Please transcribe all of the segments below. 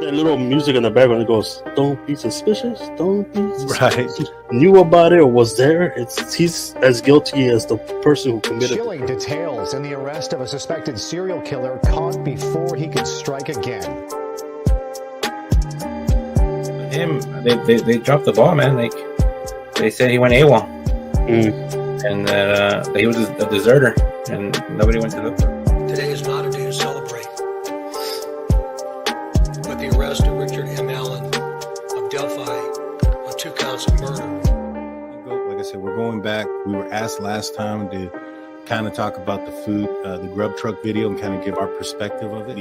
That little music in the background, it goes, "Don't be suspicious, don't be suspicious." Right. Knew about it or was there. He's as guilty as the person who committed it. Chilling details in the arrest of a suspected serial killer caught before he could strike again. Him, they dropped the ball, man. Like they said, he went AWOL, and that he was a deserter, and nobody went to look for him. Today is not a day to celebrate, but the arrest of Richard M. Allen of Delphi on 2 counts of murder. Like I said, we're going back. We were asked last time to kind of talk about the food, the grub truck video, and kind of give our perspective of it.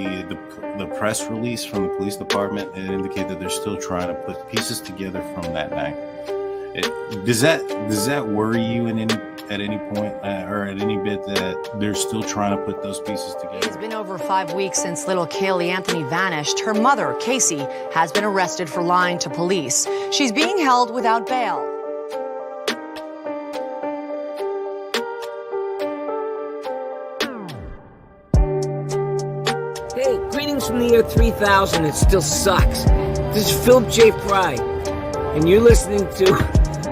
The press release from the police department, it indicated that they're still trying to put pieces together from that night. Does that worry you at any point or at any bit that they're still trying to put those pieces together? It's been over 5 weeks since little Kaylee Anthony vanished. Her mother, Casey, has been arrested for lying to police. She's being held without bail. Hey, greetings from the year 3000. It still sucks. This is Philip J. Fry, and you're listening to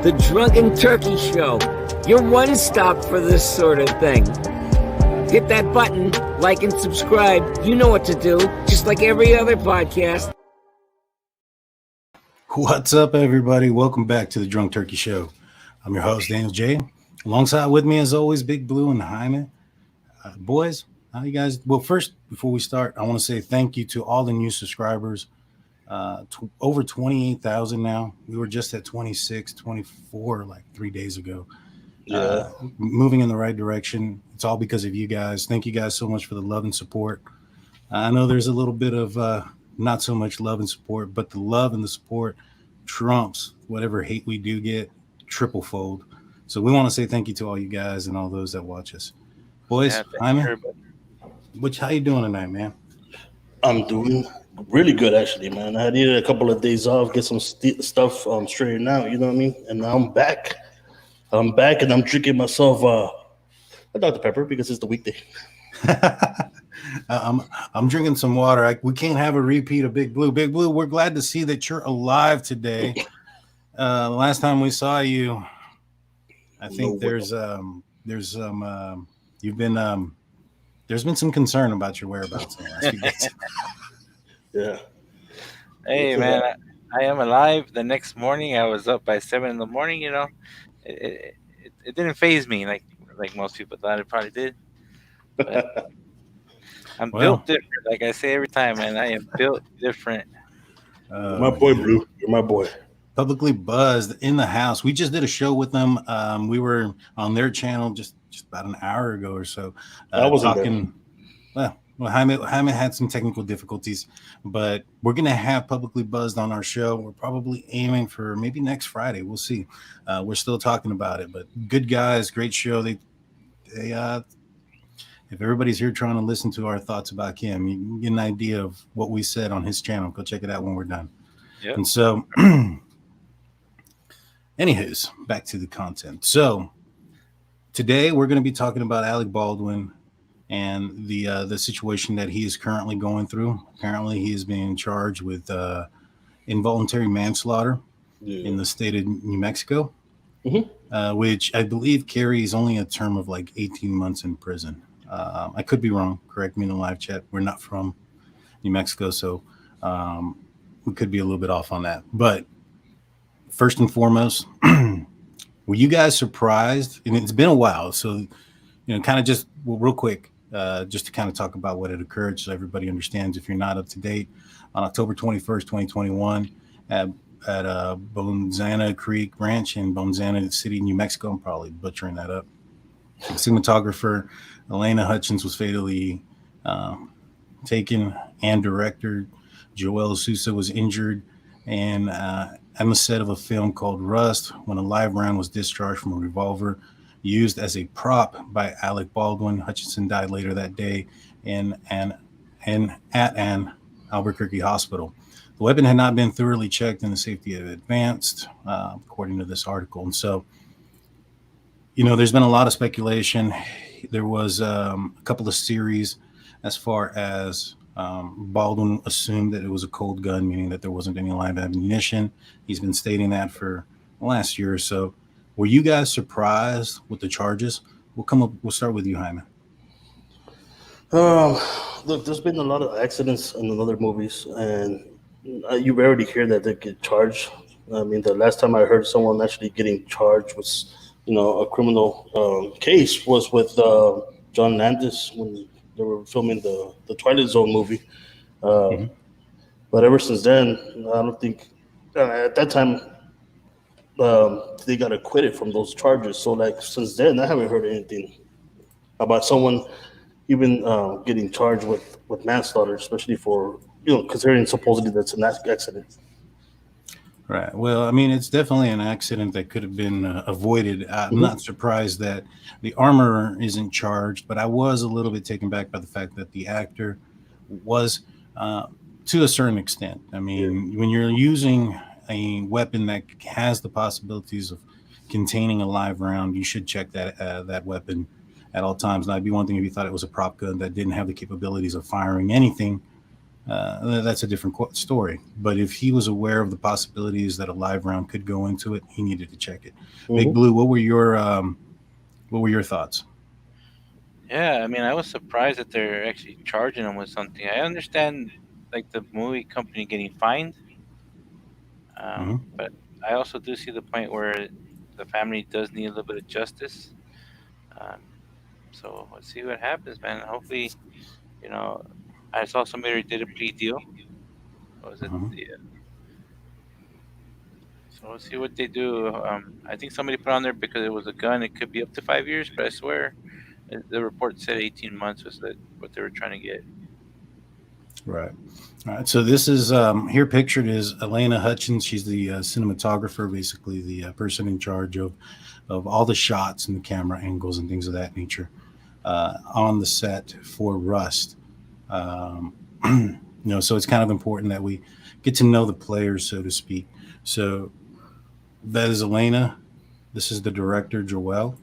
The Drunken Turkey Show, your one-stop for this sort of thing. Hit that button, like and subscribe. You know what to do, just like every other podcast. What's up, everybody? Welcome back to The Drunk Turkey Show. I'm your host, Daniel J. Alongside with me, as always, Big Blue and Halyna. Boys, how you guys? Well, first, before we start, I want to say thank you to all the new subscribers. Over 28,000 now. We were just at 26, 24 like 3 days ago. Yeah. Moving in the right direction. It's all because of you guys. Thank you guys so much for the love and support. I know there's a little bit of not so much love and support, but the love and the support trumps whatever hate we do get triple fold. So we want to say thank you to all you guys and all those that watch us. Boys, Hyman, how you doing tonight, man? I'm doing really good, actually, man. I needed a couple of days off, get some stuff straightened out, you know what I mean? And now I'm back. And I'm drinking myself a Dr. Pepper because it's the weekday. I'm drinking some water. We can't have a repeat of Big Blue. Big Blue, we're glad to see that you're alive today. Last time we saw you, I think there's some some concern about your whereabouts in the last few days. Yeah. Hey, man, I am alive. The next morning, I was up by 7 in the morning. You know, it didn't faze me like most people thought it probably did. But I'm built different. Like I say every time, man, I am built different. My boy, Blue. You're my boy. Publicly buzzed in the house. We just did a show with them. We were on their channel just about an hour ago or so. I wasn't talking. Well, Jaime had some technical difficulties, but we're going to have Publicly Buzzed on our show. We're probably aiming for maybe next Friday. We'll see. We're still talking about it, but good guys, great show. They if everybody's here trying to listen to our thoughts about Kim, you can get an idea of what we said on his channel. Go check it out when we're done. Yep. And so, anywho's, back to the content. So today we're going to be talking about Alec Baldwin and the situation that he is currently going through. Apparently, he is being charged with involuntary manslaughter in the state of New Mexico, which I believe carries only a term of like 18 months in prison. I could be wrong. Correct me in the live chat. We're not from New Mexico, so we could be a little bit off on that. But first and foremost, were you guys surprised? And it's been a while, so kind of just real quick. Just to kind of talk about what had occurred so everybody understands if you're not up to date. On October 21st, 2021, at Bonanza Creek Ranch in Bonanza City, New Mexico, I'm probably butchering that up. The cinematographer Halyna Hutchins was fatally taken, and director Joel Souza was injured, and on the set of a film called Rust when a live round was discharged from a revolver used as a prop by Alec Baldwin. Hutchinson died later that day at an Albuquerque hospital. The weapon had not been thoroughly checked and the safety had advanced, according to this article. And so, there's been a lot of speculation. There was a couple of series as far as Baldwin assumed that it was a cold gun, meaning that there wasn't any live ammunition. He's been stating that for the last year or so. Were you guys surprised with the charges? We'll start with you, Jaime. Um, Look, there's been a lot of accidents in other movies, and you rarely hear that they get charged. I mean, the last time I heard someone actually getting charged was, a criminal case was with John Landis when they were filming the Twilight Zone movie. Uh, Mhm. but ever since then, I don't think at that time they got acquitted from those charges. So, like, since then, I haven't heard anything about someone even getting charged with manslaughter, especially for considering supposedly that's an accident. Right. Well, I mean, it's definitely an accident that could have been avoided. I'm Hmm. not surprised that the armorer isn't charged, but I was a little bit taken back by the fact that the actor was, uh, to a certain extent. I Yeah. mean, when you're using a weapon that has the possibilities of containing a live round, you should check that weapon at all times. Now, it'd be one thing if you thought it was a prop gun that didn't have the capabilities of firing anything. That's a different story. But if he was aware of the possibilities that a live round could go into it, he needed to check it. Big Hmm. Blue, what were your thoughts? Yeah, I mean, I was surprised that they're actually charging him with something. I understand, like the movie company getting fined, Hmm. but I also do see the point where the family does need a little bit of justice. Um, so let's see what happens, man. Hopefully, you know, I saw somebody who did a plea deal. What was it? Hmm. Yeah. So we'll see what they do. I think somebody put on there because it was a gun. It could be up to 5 years, but I swear the report said 18 months was what they were trying to get. Right. All right. So this is here pictured is Halyna Hutchins. She's the cinematographer, basically the person in charge of all the shots and the camera angles and things of that nature on the set for Rust. Um, so it's kind of important that we get to know the players, so to speak. So that is Elena. This is the director, Joel.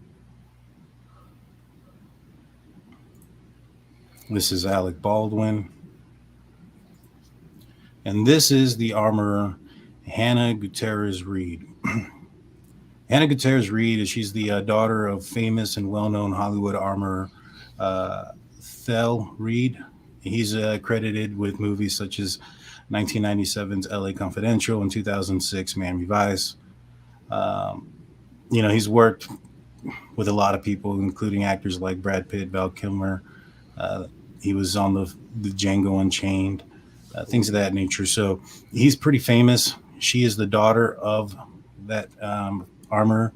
This is Alec Baldwin. And this is the armorer, Hannah Gutierrez Reed. Hannah Gutierrez Reed is she's the daughter of famous and well-known Hollywood armorer Thel Reed. He's credited with movies such as 1997's L.A. Confidential and 2006 Miami Vice. Um, he's worked with a lot of people, including actors like Brad Pitt, Val Kilmer. Uh, he was on the Django Unchained, things of that nature. So he's pretty famous. She is the daughter of that armor.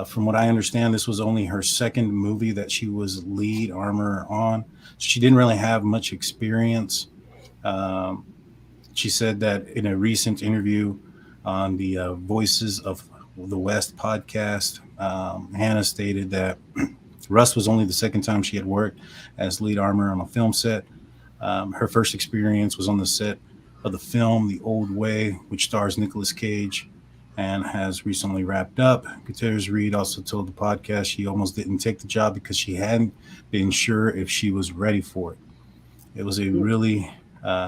From what I understand, this was only her second movie that she was lead armor on. She didn't really have much experience. Um, she said that in a recent interview on the Voices of the West podcast, Hannah stated that Rust was only the second time she had worked as lead armor on a film set. Her first experience was on the set of the film The Old Way, which stars Nicolas Cage and has recently wrapped up. Gutierrez Reed also told the podcast she almost didn't take the job because she hadn't been sure if she was ready for it. It was a really,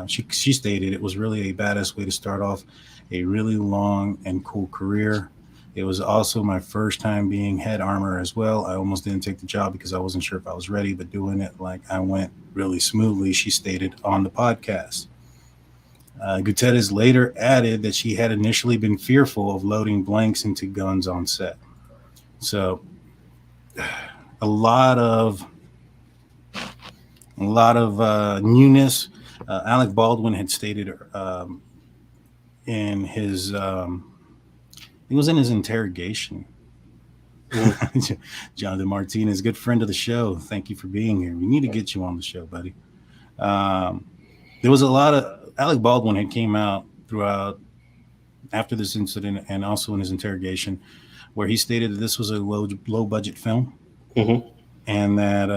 she stated it was really a badass way to start off a really long and cool career. It was also my first time being head armor as well. I almost didn't take the job because I wasn't sure if I was ready, but doing it like I went really smoothly, she stated on the podcast. Gutierrez later added that she had initially been fearful of loading blanks into guns on set. So a lot of newness. Alec Baldwin had stated in his, it was in his interrogation. Jonathan Martinez, good friend of the show. Thank you for being here. We need to get you on the show, buddy. There was a lot of Alec Baldwin had came out throughout after this incident and also in his interrogation, where he stated that this was a low budget film, Hmm. and that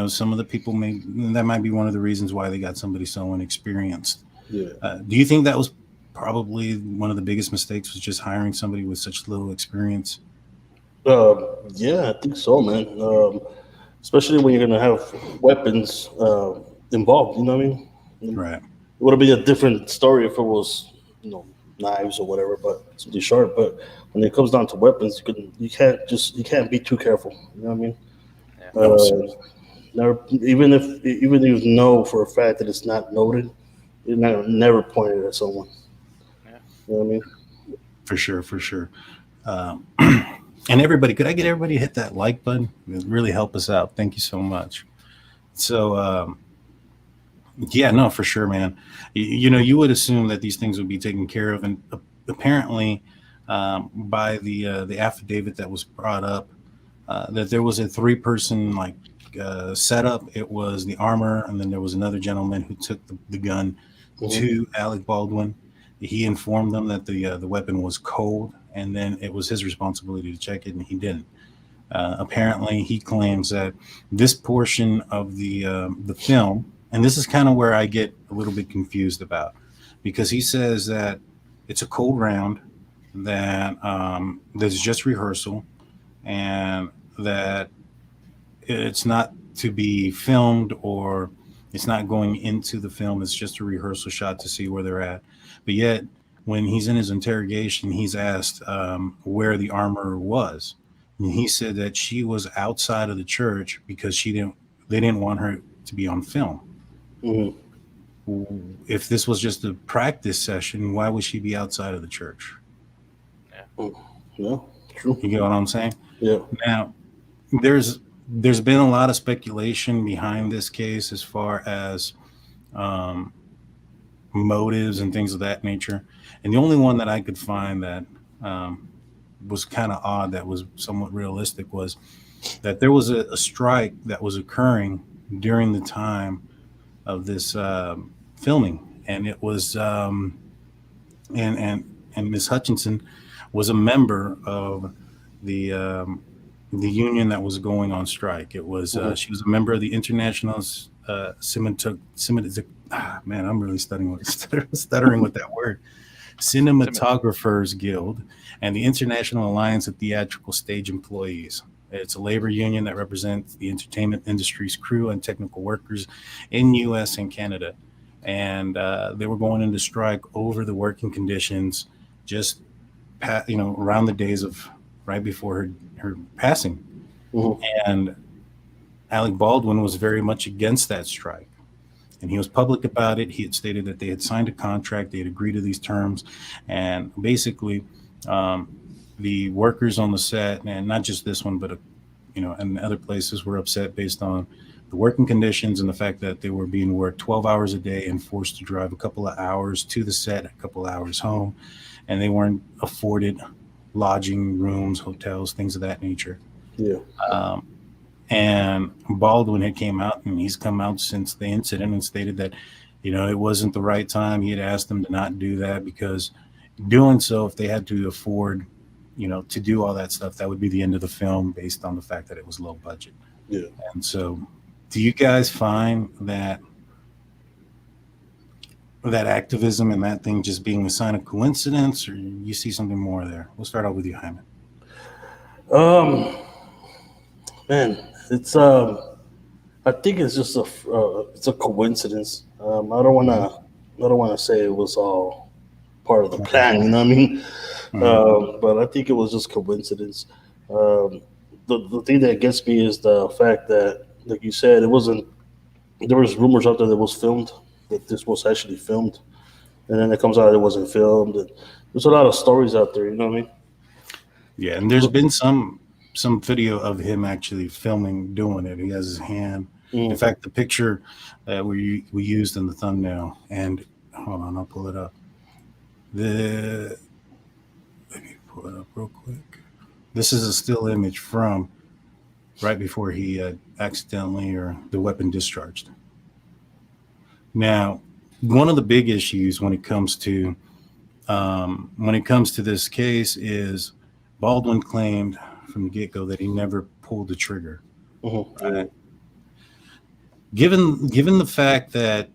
some of the people that might be one of the reasons why they got somebody so inexperienced. Yeah. Do you think that was probably one of the biggest mistakes, was just hiring somebody with such little experience? Yeah, I think so, man. Especially when you're gonna have weapons. involved. You know what I mean? Right. It would have been a different story if it was, knives or whatever, but something sharp. But when it comes down to weapons, you can't be too careful. You know what I mean? Yeah. No, Never, even if you know for a fact that it's not noted, you never point it at someone. Yeah. You know what I mean? for sure, for sure. Um, and everybody, could I get everybody to hit that like button? It would really help us out. Thank you so much. So, yeah, no, for sure, man. You would assume that these things would be taken care of, and apparently, by the affidavit that was brought up, that there was a three-person setup. It was the armor, and then there was another gentleman who took the gun to Alec Baldwin. He informed them that the weapon was cold, and then it was his responsibility to check it, and he didn't. Apparently, he claims that this portion of the film, and this is kind of where I get a little bit confused about, because he says that it's a cold round, that there's just rehearsal, and that it's not to be filmed, or it's not going into the film. It's just a rehearsal shot to see where they're at. But yet, when he's in his interrogation, he's asked where the armor was. And he said that she was outside of the church because they didn't want her to be on film. Mhm. If this was just a practice session, why would she be outside of the church? Yeah, true. You get what I'm saying? Yeah. Now, there's been a lot of speculation behind this case as far as motives and things of that nature. And the only one that I could find that was kind of odd, that was somewhat realistic, was that there was a strike that was occurring during the time of this filming, and it was and Miss Hutchinson was a member of the union that was going on strike. It was she was a member of the International man, I'm really stuttering with that word. Cinematographers Guild and the International Alliance of Theatrical Stage Employees. It's a labor union that represents the entertainment industry's crew and technical workers in U.S. and Canada. And they were going into strike over the working conditions just around the days of right before her passing. Mhm. And Alec Baldwin was very much against that strike. And he was public about it. He had stated that they had signed a contract, they had agreed to these terms, and basically the workers on the set, and not just this one, but and other places, were upset based on the working conditions and the fact that they were being worked 12 hours a day and forced to drive a couple of hours to the set, a couple of hours home, and they weren't afforded lodging, rooms, hotels, things of that nature. Yeah. And Baldwin had came out, and he's come out since the incident and stated that, it wasn't the right time. He had asked them to not do that because doing so, if they had to afford, to do all that stuff, that would be the end of the film based on the fact that it was low budget. Yeah. And so, do you guys find that activism and that thing just being a sign of coincidence, or you see something more there? We'll start out with you, Hyman. Man, it's I think it's just it's a coincidence. I don't wanna say it was all part of the plan. You know what I mean? But I think it was just coincidence. The thing that gets me is the fact that, like you said, it wasn't. There was rumors out there that it was filmed, that this was actually filmed, and then it comes out it wasn't filmed. And there's a lot of stories out there. You know what I mean? Yeah, and there's been some video of him actually filming, doing it. He has his hand. In fact, the picture that we used in the thumbnail, and hold on, I'll pull it up. Let me pull it up real quick. This is a still image from right before he accidentally, or the weapon discharged. Now, one of the big issues when it comes to this case is Baldwin claimed from the get-go that he never pulled the trigger. Right? Given the fact that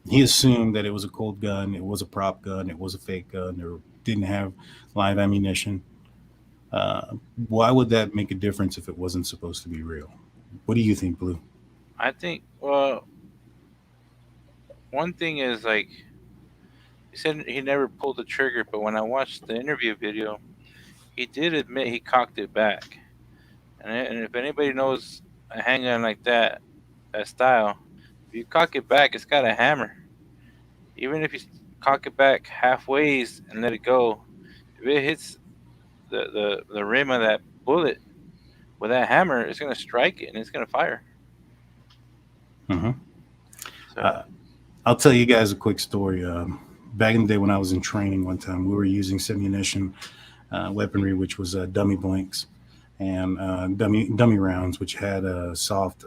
he assumed that it was a cold gun, it was a prop gun, it was a fake gun, or didn't have live ammunition, why would that make a difference if it wasn't supposed to be real? What do you think, Blue? I think, well, one thing is like he said he never pulled the trigger, but when I watched the interview video, he did admit he cocked it back. And if anybody knows a handgun like that style, if you cock it back, it's got a hammer. Even if you cock it back halfways and let it go, if it hits the rim of that bullet with that hammer, it's gonna strike it and it's gonna fire. Hmm. So I'll tell you guys a quick story. Back in the day when I was in training one time, we were using simunition weaponry, which was dummy blanks and dummy rounds, which had a soft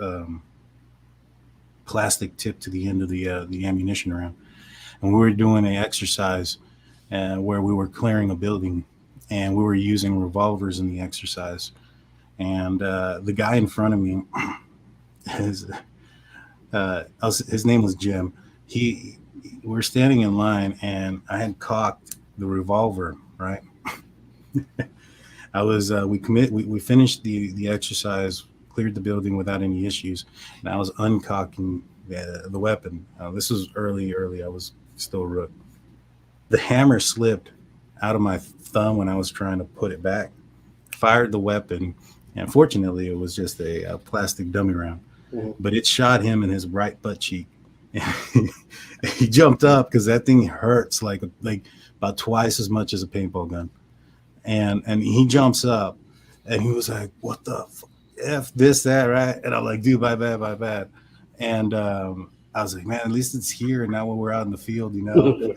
plastic tip to the end of the ammunition round. And we were doing an exercise where we were clearing a building, and we were using revolvers in the exercise. And the guy in front of me, his his name was Jim. We were standing in line, and I had cocked the revolver. Right, we finished the exercise, cleared the building without any issues, and I was uncocking the weapon. This was early. I was still a rook. The hammer slipped out of my thumb when I was trying to put it back. Fired the weapon, and fortunately, it was just a plastic dummy round. Mhm. But it shot him in his right butt cheek. He jumped up because that thing hurts like about twice as much as a paintball gun. And he jumps up, and he was like, "What the f this that right?" And I'm like, "Dude, my bad." And I was like, "Man, at least it's here now when we're out in the field, you know."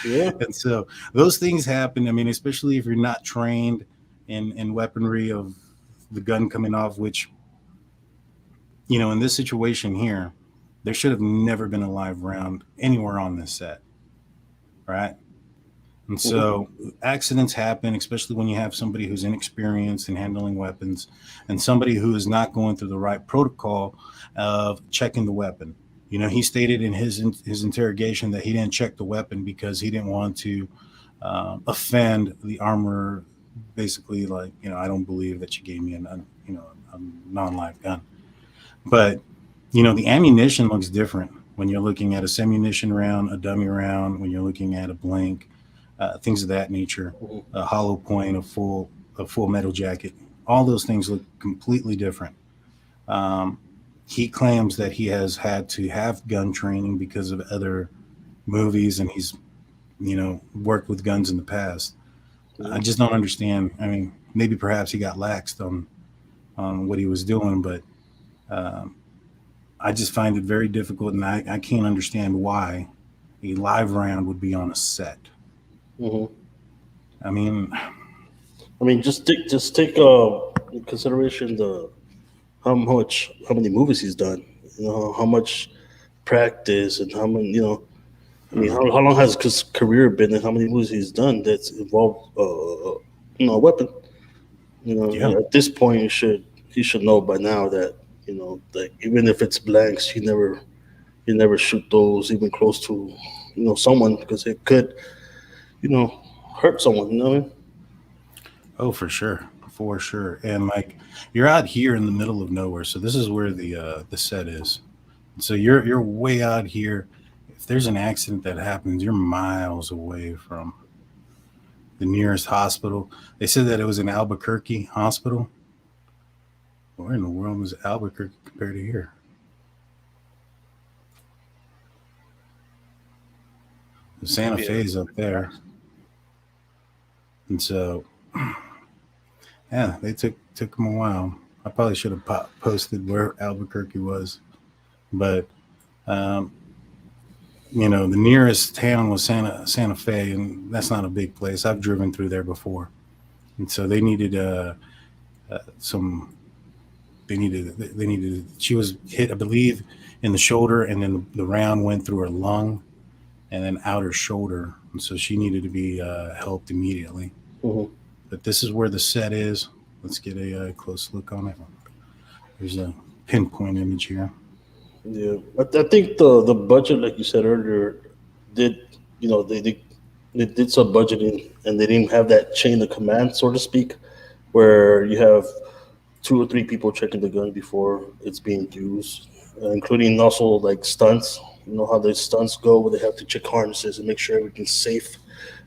Yeah. And so those things happen. I mean, especially if you're not trained in weaponry of the gun coming off, which, you know, in this situation here, there should have never been a live round anywhere on this set, right? And so accidents happen, especially when you have somebody who's inexperienced in handling weapons and somebody who is not going through the right protocol of checking the weapon. You know, he stated in his interrogation that he didn't check the weapon because he didn't want to offend the armorer. Basically, like, you know, I don't believe that you gave me a non-live gun. But, you know, the ammunition looks different when you're looking at a simunition round, a dummy round, when you're looking at a blank, things of that nature, a hollow point, a full metal jacket. All those things look completely different. He claims that he has had to have gun training because of other movies, and he's, you know, worked with guns in the past. I just don't understand. I mean, maybe perhaps he got laxed on what he was doing, but I just find it very difficult, and I can't understand why a live round would be on a set. Mm-hmm. I mean, just take in consideration how many movies he's done. You know, how much practice and how many. You know, I mean, how long has his career been, and how many movies he's done that's involved, a weapon. You know, Yeah. at this point, he should know by now that, you know, that even if it's blanks, you never shoot those even close to, you know, someone, because it could, you know, hurt someone. You know what I mean? oh, for sure. And like, you're out here in the middle of nowhere, so this is where the set is. So you're way out here. If there's an accident that happens, you're miles away from the nearest hospital. They said that it was an Albuquerque hospital. Where in the world was Albuquerque compared to here? Santa Fe's up there. And so, yeah, they took them a while. I probably should have posted where Albuquerque was, but you know, the nearest town was Santa Fe, and that's not a big place. I've driven through there before, and so they needed some. They needed. She was hit, I believe, in the shoulder, and then the round went through her lung, and then outer shoulder, and so she needed to be helped immediately. Mm-hmm. But this is where the set is. Let's get a close look on it. There's a pinpoint image here. Yeah, I think the budget, like you said earlier, did, you know, they did some budgeting, and they didn't have that chain of command, so to speak, where you have 2 or 3 people checking the gun before it's being used, including also like stunts. You know how the stunts go, where they have to check harnesses and make sure everything's safe.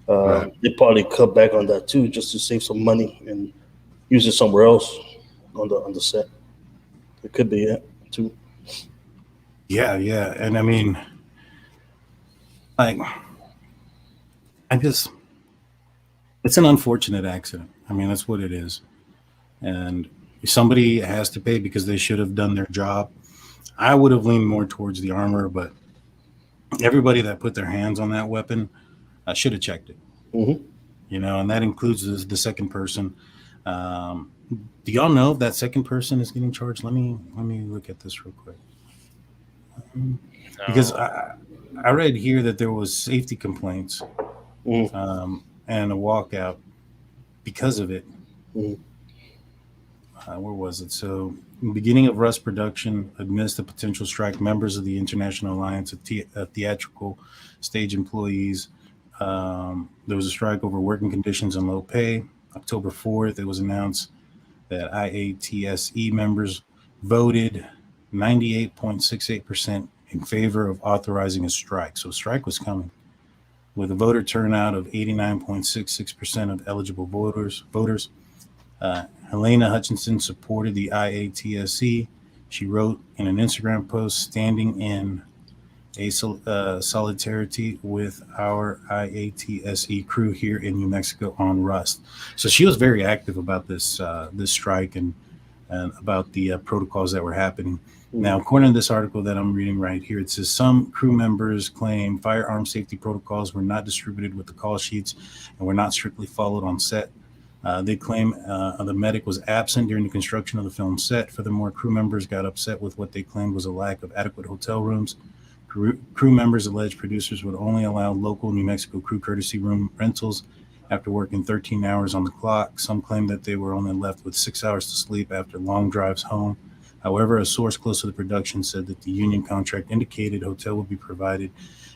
Right. They probably cut back on that too, just to save some money and use it somewhere else on the set. It could be it too. Yeah, and I mean, like, it's an unfortunate accident. I mean, that's what it is, and somebody has to pay because they should have done their job. I would have leaned more towards the armor, but everybody that put their hands on that weapon should have checked it. Mm-hmm. You know, and that includes the second person. Do y'all know if that second person is getting charged? Let me look at this real quick. Because I read here that there was safety complaints and a walkout because of it. Where was it? So, in the beginning of Rust production, amidst the potential strike, members of the International Alliance of Theatrical Stage Employees, there was a strike over working conditions and low pay. October 4th, it was announced that IATSE members voted 98.68% in favor of authorizing a strike. So a strike was coming. With a voter turnout of 89.66% of eligible voters, Halyna Hutchins supported the IATSE. She wrote in an Instagram post, standing in a solidarity with our IATSE crew here in New Mexico on Rust. So she was very active about this strike and about the protocols that were happening. Now, according to this article that I'm reading right here, it says some crew members claim firearm safety protocols were not distributed with the call sheets and were not strictly followed on set. They claim the medic was absent during the construction of the film set. Furthermore, crew members got upset with what they claimed was a lack of adequate hotel rooms. Crew members alleged producers would only allow local New Mexico crew courtesy room rentals after working 13 hours on the clock. Some claimed that they were only left with 6 hours to sleep after long drives home. However, a source close to the production said that the union contract indicated hotel would be provided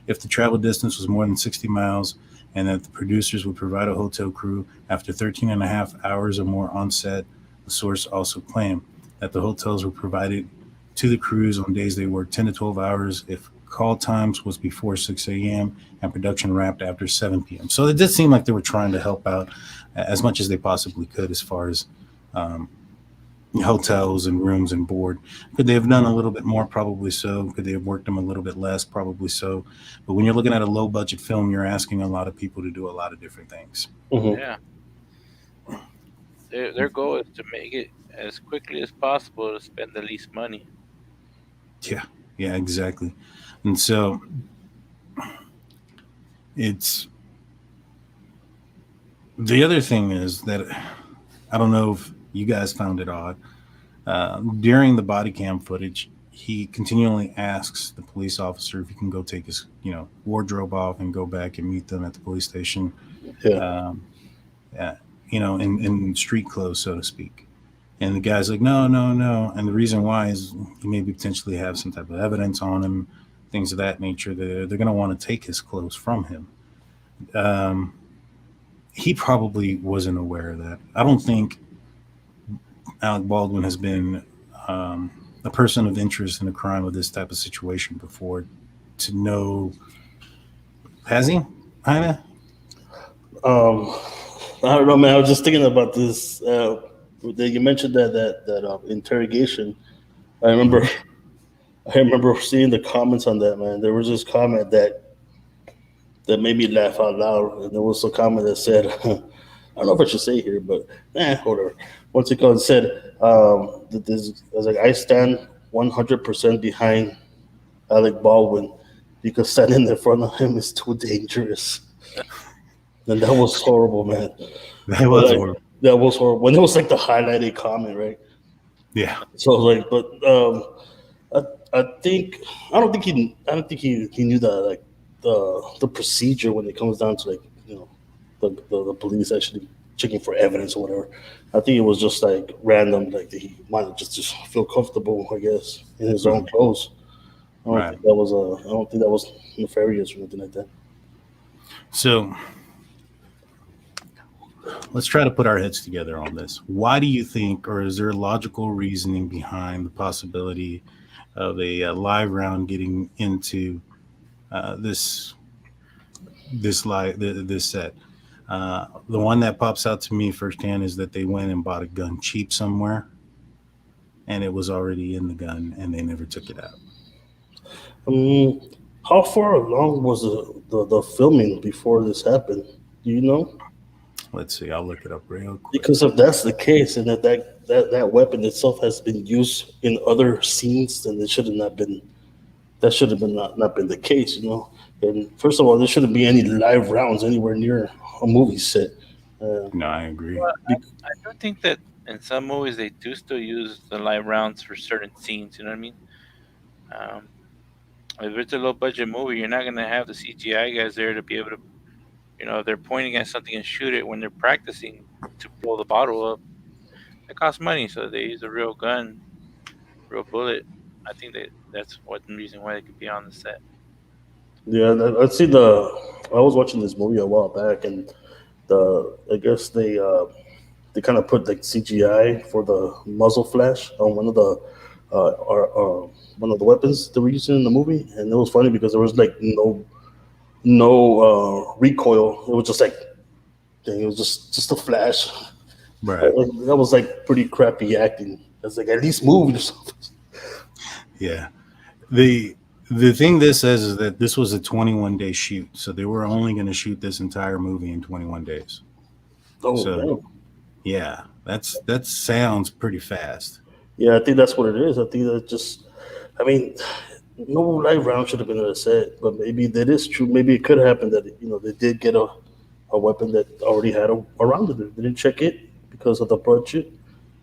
if the travel distance was more than 60 miles, and that the producers would provide a hotel crew after 13 and a half hours or more on set. The source also claimed that the hotels were provided to the crews on days they worked 10 to 12 hours if call times was before 6 a.m. and production wrapped after 7 p.m. So it did seem like they were trying to help out as much as they possibly could as far as hotels and rooms and board. Could they have done a little bit more? Probably so. Could they have worked them a little bit less? Probably so. But when you're looking at a low budget film, you're asking a lot of people to do a lot of different things. Yeah. Their goal is to make it as quickly as possible to spend the least money. Yeah, exactly. And so it's the other thing is that I don't know if you guys found it odd. During the body cam footage, he continually asks the police officer if he can go take his, wardrobe off and go back and meet them at the police station. In street clothes, so to speak. And the guy's like, no. And the reason why is he maybe potentially have some type of evidence on him, things of that nature. They're going to want to take his clothes from him. He probably wasn't aware of that. I don't think Alec Baldwin has been a person of interest in a crime of this type of situation before to know. Has he, Halyna? I don't know, man. I was just thinking about this. You mentioned that interrogation. I remember seeing the comments on that, man. There was this comment that made me laugh out loud, and there was a comment that said, I don't know if I should say here, but whatever. What's it called? It said that this, I was like, I stand 100% behind Alec Baldwin because standing in front of him is too dangerous. And that was horrible, man. That was horrible. That was horrible. When it was like the highlighted comment, right? Yeah. So I was like, but I don't think he knew that, like, the procedure when it comes down to, like, the police actually checking for evidence or whatever. I think it was just like random, like he wanted just to feel comfortable, I guess, in his own clothes. I don't think that was nefarious or anything like that. So let's try to put our heads together on this. Why do you think, or is there logical reasoning behind the possibility of a live round getting into this this set. The one that pops out to me firsthand is that they went and bought a gun cheap somewhere, and it was already in the gun, and they never took it out. Um, how far along was the filming before this happened? Do you know? Let's see. I'll look it up real quick. Because if that's the case, and that weapon itself has been used in other scenes, then it should have not been. That should have been not been the case, you know. And first of all, there shouldn't be any live rounds anywhere near a movie set. No, I agree. Well, I do think that in some movies they do still use the live rounds for certain scenes. You know what I mean? Um, if it's a low budget movie, you're not gonna have the CGI guys there to be able to, if they're pointing at something and shoot it when they're practicing to blow the bottle up. It costs money, so they use a real gun, real bullet. I think that's one reason why they could be on the set. Yeah, I see the. I was watching this movie a while back, and I guess they kind of put like CGI for the muzzle flash on one of the weapons they were using in the movie, and it was funny because there was like no recoil. It was just like it was just a flash. Right. That was like pretty crappy acting. It's like at least move or something. Yeah. The thing this says is that this was a 21-day shoot, so they were only going to shoot this entire movie in 21 days. Oh, So man. yeah, that sounds pretty fast. Yeah, I think that's what it is. I think that just, I mean, no live round should have been on the set, but maybe that is true. Maybe it could happen that they did get a weapon that already had a round in it. They didn't check it because of the budget.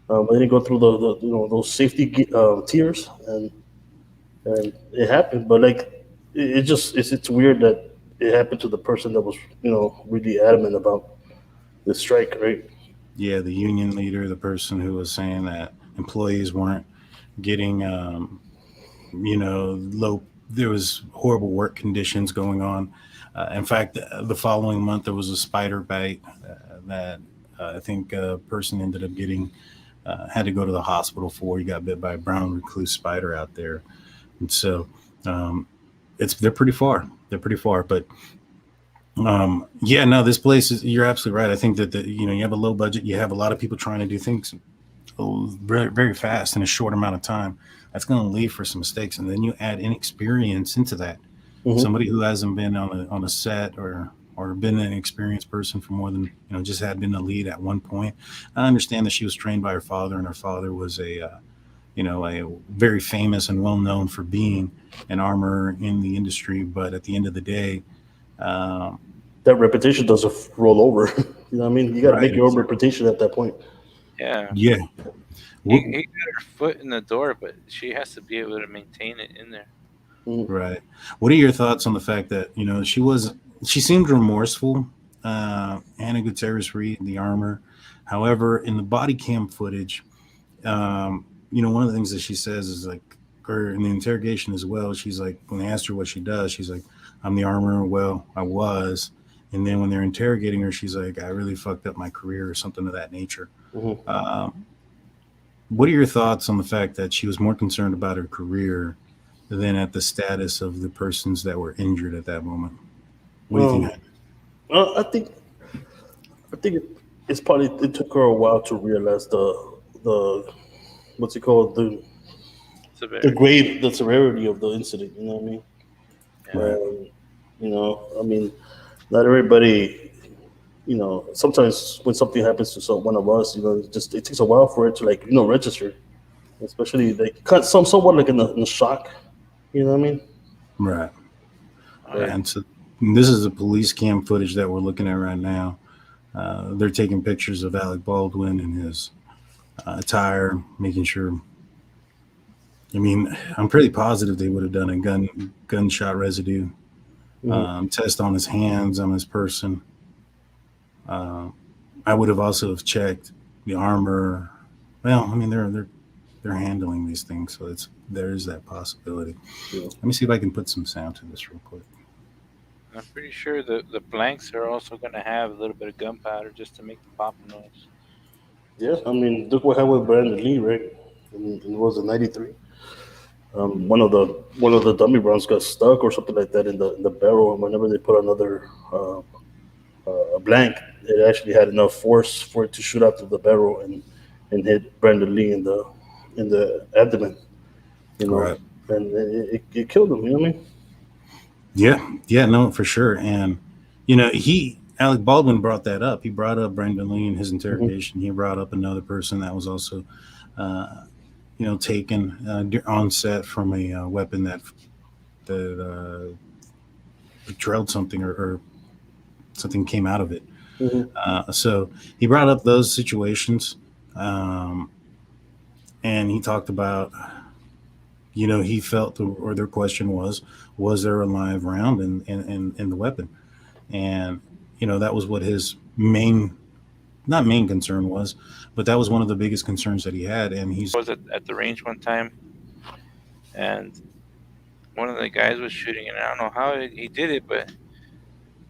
They didn't go through the those safety tiers, and it happened. But like, it just it's weird that it happened to the person that was really adamant about the strike, right? Yeah, the union leader, the person who was saying that employees weren't getting, low. There was horrible work conditions going on. In fact, the following month there was a spider bite that I think a person ended up getting had to go to the hospital for. He got bit by a brown recluse spider out there, and so they're pretty far. They're pretty far, but yeah, no, this place is. You're absolutely right. I think that you have a low budget. You have a lot of people trying to do things very, very fast in a short amount of time. That's going to lead for some mistakes, and then you add inexperience into that. Mm-hmm. Somebody who hasn't been on a set or been an experienced person for more than just had been a lead at one point. I understand that she was trained by her father, and her father was a very famous and well known for being an armorer in the industry. But at the end of the day, that reputation doesn't roll over. You know what I mean? You got to make Right. your own reputation at that point. Yeah. yeah, He got her foot in the door, but she has to be able to maintain it in there. right. What are your thoughts on the fact that she seemed remorseful, Anna Gutierrez-Reed, the armor. However, in the body cam footage, one of the things that she says is like, or in the interrogation as well, she's like, when they asked her what she does, she's like, I'm the armorer. Well, I was. And then when they're interrogating her, she's like, I really fucked up my career or something of that nature. Mm-hmm. What are your thoughts on the fact that she was more concerned about her career than at the status of the persons that were injured at that moment? What do you think happened? I think it's probably it took her a while to realize the what's it called the severity of the incident. You know what I mean? Yeah. I mean, not everybody. Sometimes when something happens to one of us, it takes a while for it to register, especially like somewhat like in the shock. You know what I mean? Right. Oh, yeah. And so this is the police cam footage that we're looking at right now. They're taking pictures of Alec Baldwin and his attire, making sure. I mean, I'm pretty positive they would have done a gunshot residue test on his hands, on his person. I would have also have checked the armor. Well, I mean, they're handling these things, so there is that possibility. Yeah. Let me see if I can put some sound to this real quick. I'm pretty sure the blanks are also going to have a little bit of gunpowder just to make the popping noise. Yeah, I mean, look what happened with Brandon Lee, right? I mean, it was in '93. one of the dummy rounds got stuck or something like that in the barrel, and whenever they put another blank, it actually had enough force for it to shoot out through the barrel and hit Brandon Lee in the abdomen, you know, Right. and it killed him. You know what I mean? Yeah, no, for sure. And Alec Baldwin brought that up. He brought up Brandon Lee in his interrogation. He brought up another person that was also, taken on set from a weapon that drilled something or something came out of it. Mm-hmm. So he brought up those situations, um, and he talked about, he felt, or their question was there a live round in the weapon? And that was what his not main concern was, but that was one of the biggest concerns that he had. And he's I was at the range one time, and one of the guys was shooting, and I don't know how he did it, but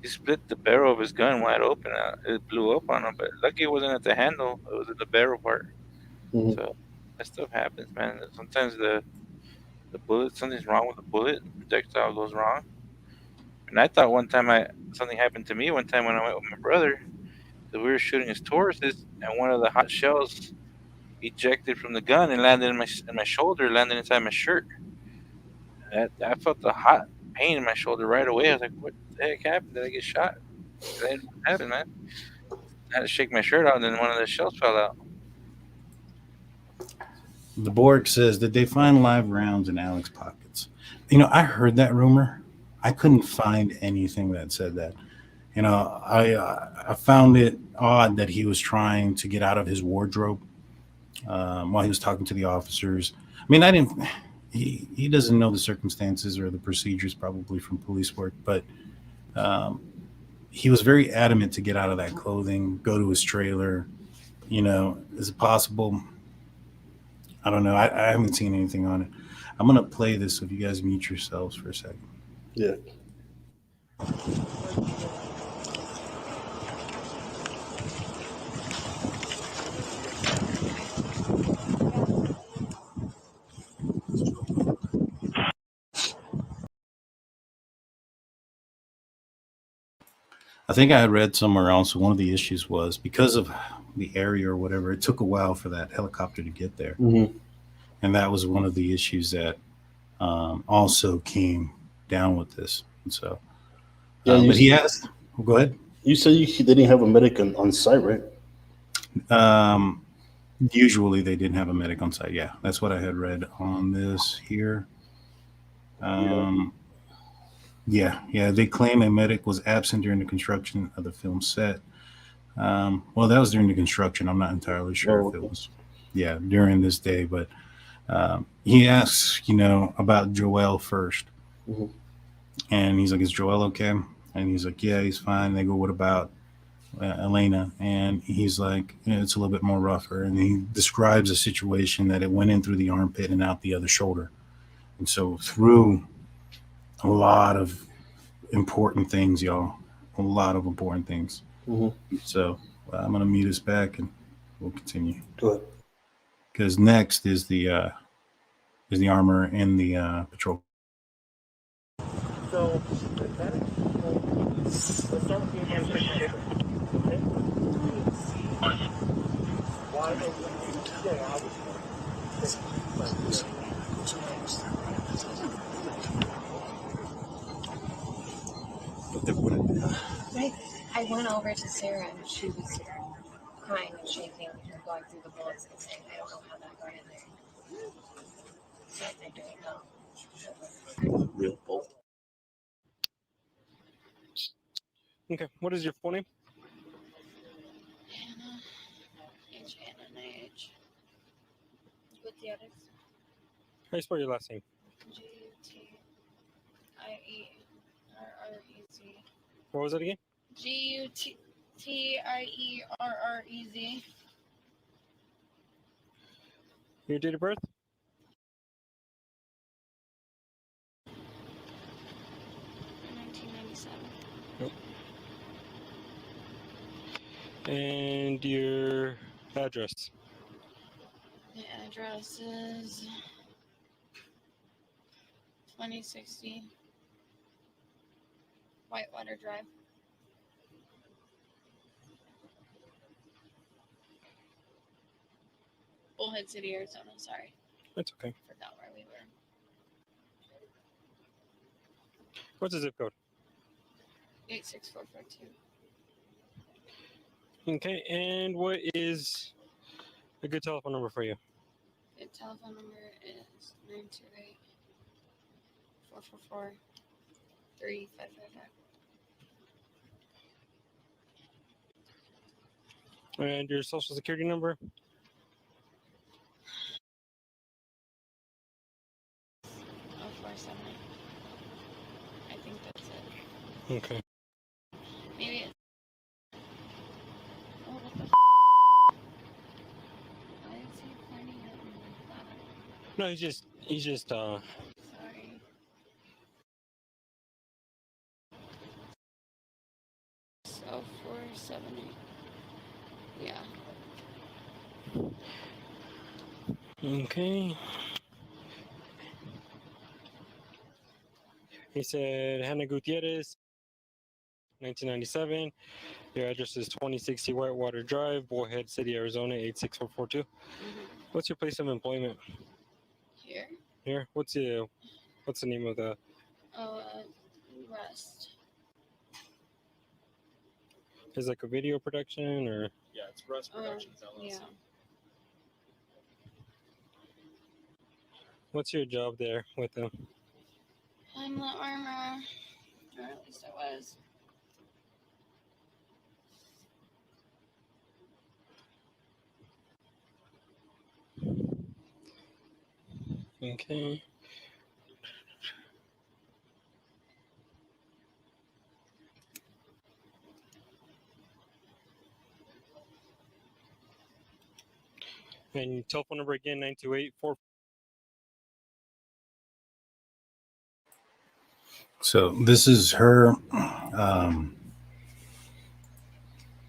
he split the barrel of his gun wide open. It blew up on him, but lucky it wasn't at the handle; it was at the barrel part. Mm-hmm. So that stuff happens, man. Sometimes the bullet, something's wrong with the bullet. The projectile goes wrong. And I thought one time something happened to me one time when I went with my brother. So we were shooting his Tauruses, and one of the hot shells ejected from the gun and landed in my shoulder, landed inside my shirt. I felt the hot pain in my shoulder right away. I was like, "What the heck happened? Did I get shot?" I didn't know what happened, man. I had to shake my shirt out, and then one of the shells fell out. The Borg says that they find live rounds in Alec's pockets. I heard that rumor. I couldn't find anything that said that. I found it odd that he was trying to get out of his wardrobe while he was talking to the officers. I mean, I didn't. He doesn't know the circumstances or the procedures probably from police work, but um, he was very adamant to get out of that clothing, go to his trailer. Is it possible? I don't know. I haven't seen anything on it. I'm gonna play this so if you guys mute yourselves for a second. Yeah. I think I had read somewhere else one of the issues was because of the area or whatever. It took a while for that helicopter to get there, Mm-hmm. and that was one of the issues that also came down with this. And so, Yeah. but he asked. Go ahead. You said they didn't have a medic on site, right? Um, Usually they didn't have a medic on site. Yeah, that's what I had read on this here. Yeah. They claim a medic was absent during the construction of the film set. Well, that was during the construction. I'm not entirely sure Oh, if it okay. was, yeah, during this day. But he asks, about Joel first, Mm-hmm. and he's like, "Is Joel okay?" And he's like, "Yeah, he's fine." They go, "What about Halyna?" And he's like, "Yeah, it's a little bit more rougher." And he describes a situation that it went in through the armpit and out the other shoulder, and so through a lot of important things, y'all, a lot of important things. Mm-hmm. So I'm gonna mute us back and we'll continue Go ahead. because next is the armor in the patrol. So, let's start with the information. Okay? Why don't you stay out? I went over to Sarah and she was crying and shaking and going through the bullets and saying, I don't know how that got in there. So I don't know. Real bolt. Okay, what is your full name? Hannah, H-A-N-N-A-H. Gutierrez. How do you spell your last name? Gutierrez. What was it again? Gutierrez. Your date of birth? 1997. Nope. And your address? The address is 2060 Whitewater Drive. Bullhead City, Arizona. Sorry. That's okay. Forgot where we were. What's the zip code? 86442. Okay, and what is a good telephone number for you? The telephone number is 928 444 3555. And your social security number? 047. I think that's it. Okay. Maybe it's. Oh, what the Why is he pointing at me like that? No, he's just Sorry. So 478. Yeah. okay. He said Hannah Gutierrez, 1997. Your address is 2060 Whitewater Drive, Bullhead City, Arizona, 86442. What's your place of employment? Here? Here. What's the name of the? Rest. Is it like a video production or? Yeah, it's Rust Productions LLC. Yeah. What's your job there with them? I'm the armor. Or at least I was. Okay. And your telephone number again, 928-4. So this is her,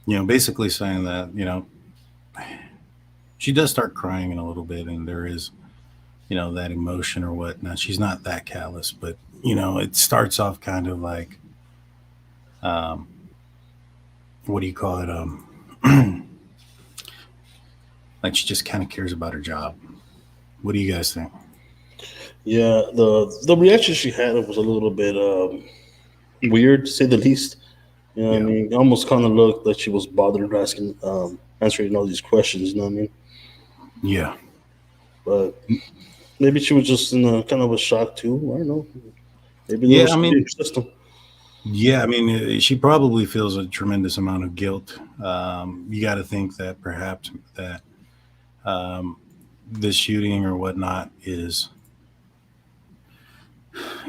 basically saying that, she does start crying in a little bit, and there is, that emotion or whatnot. She's not that callous, but, it starts off kind of like, what do you call it? Like she just kind of cares about her job. What do you guys think? Yeah, the reaction she had was a little bit weird, to say the least. You know what I mean? It almost kind of looked like she was bothered answering all these questions. You know what I mean? Yeah. But maybe she was just in a kind of a shock too. I don't know. Maybe there was something in her system. Yeah, I mean, she probably feels a tremendous amount of guilt. You got to think that perhaps that this shooting or whatnot is,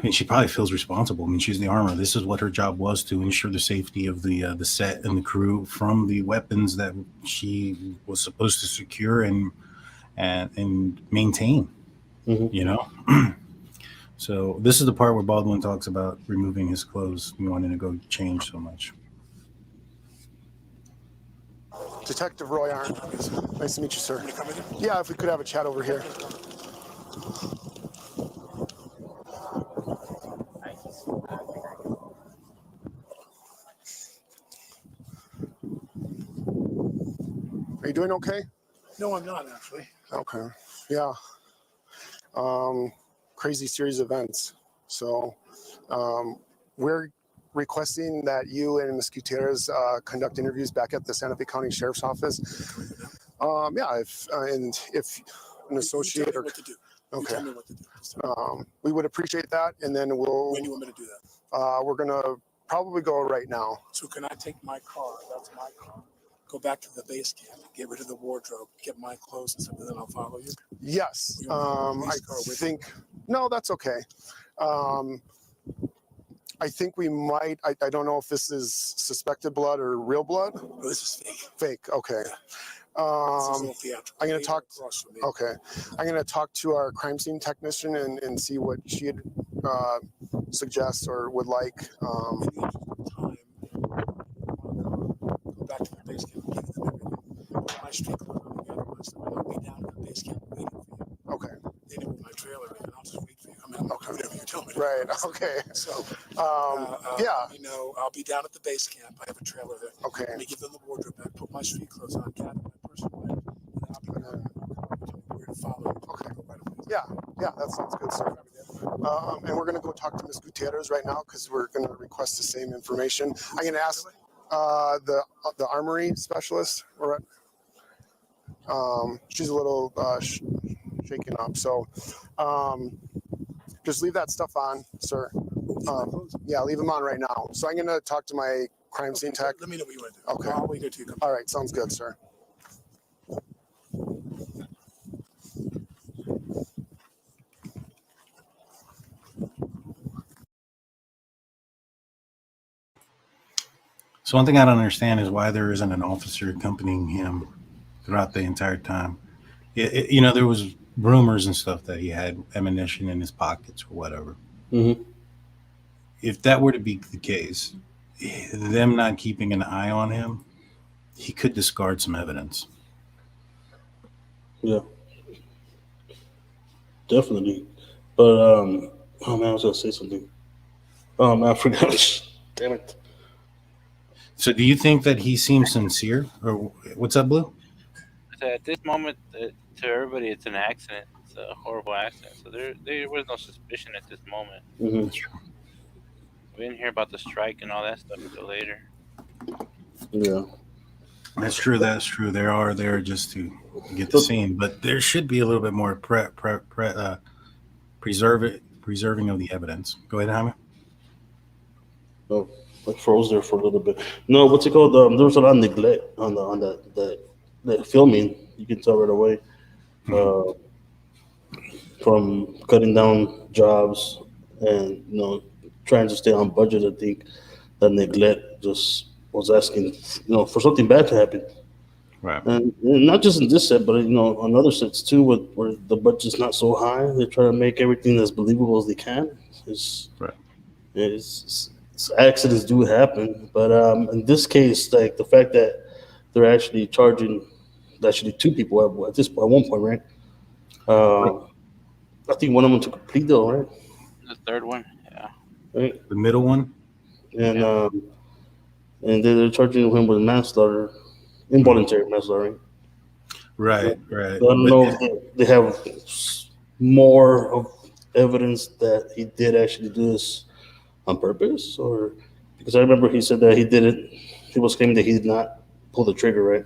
and she probably feels responsible. I mean, she's the armor. This is what her job was, to ensure the safety of the set and the crew from the weapons that she was supposed to secure and maintain. Mm-hmm. So this is the part where Baldwin talks about removing his clothes and wanting to go change so much. Detective Roy Arndt. Nice to meet you, sir. Yeah, if we could have a chat over here. Are you doing okay? No, I'm not actually. Okay. Yeah. Crazy series of events. So we're requesting that you and Ms. Gutierrez conduct interviews back at the Santa Fe County Sheriff's Office. Yeah, if an associate or what to do. okay, tell me what to do. we would appreciate that, and then we'll. When do you want me to do that? We're gonna probably go right now. So can I take my car? That's my car. Go back to the base camp, get rid of the wardrobe, get my clothes and stuff, and then I'll follow you. Yes. I think no, that's okay. I think we might. I don't know if this is suspected blood or real blood. Oh, this is fake. Fake. Okay. I'm going to talk. Okay. I'm going to talk to our crime scene technician and see what she'd suggest or would like. Go back to the base camp, give them everything. Put my street clothes on together, and I'll be down at the base camp waiting for you. Okay. Then with my trailer, and I'll just wait for you. I mean, I'll do whatever you tell me to Right. Okay. So, yeah. you know, I'll be down at the base camp. I have a trailer there. Okay. Let me give them the wardrobe back, put my street clothes on, gather my personal items, and I'll be there. Where to follow. Okay. Yeah. Yeah. That sounds good, sir. And we're gonna go talk to Ms. Gutierrez right now because we're gonna request the same information. I'm gonna ask the armory specialist. She's a little shaken up, so just leave that stuff on, sir. Yeah, leave them on right now. So I'm gonna talk to my crime scene tech. Let me know what you want to do. Okay. I'll wait until you come. All right, sounds good, sir. So one thing I don't understand is why there isn't an officer accompanying him throughout the entire time. You know, there was rumors and stuff that he had ammunition in his pockets or whatever. Mm-hmm. If that were to be the case, them not keeping an eye on him, he could discard some evidence. Yeah, definitely. But oh man, I was gonna say something. Oh man, I forgot. Damn it. So do you think that he seems sincere? Or what's up, Blue? So at this moment, to everybody, it's an accident. It's a horrible accident. So there was no suspicion at this moment. Mm-hmm. We didn't hear about the strike and all that stuff until later. Yeah. That's true. That's true. They are there just to get the scene, but there should be a little bit more preserving of the evidence. Go ahead, Jaime. Oh, I froze there for a little bit. No, what's it called? There was a lot of neglect on that filming. You can tell right away. From cutting down jobs and trying to stay on budget. I think that neglect just was asking for something bad to happen. Right. And not just in this set, but on other sets too, where the budget's not so high, they try to make everything as believable as they can. It's accidents do happen, but in this case, like the fact that they're actually charging two people at one point, right? I think one of them took a plea deal, right? The third one, yeah. Right. The middle one, and they're charging him with manslaughter, involuntary manslaughter. Right. I don't know if they have more of evidence that he did actually do this on purpose, or because I remember he said that he did it. He was claiming that he did not pull the trigger, right?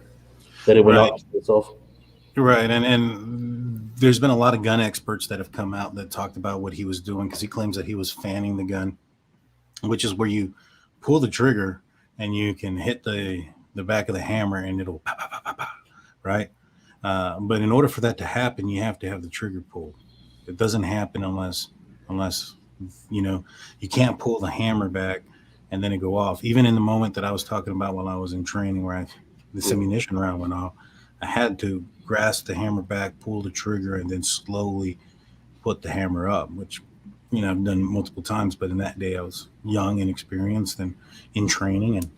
That it went off itself. Right, and there's been a lot of gun experts that have come out that talked about what he was doing, because he claims that he was fanning the gun, which is where you pull the trigger and you can hit the back of the hammer and it'll pop, pop, pop, pop, pop, right? But in order for that to happen, you have to have the trigger pulled. It doesn't happen unless you can't pull the hammer back and then it go off. Even in the moment that I was talking about while I was in training, where this ammunition round went off, I had to grasp the hammer back, pull the trigger, and then slowly put the hammer up, which I've done multiple times. But in that day, I was young, inexperienced, and in training, and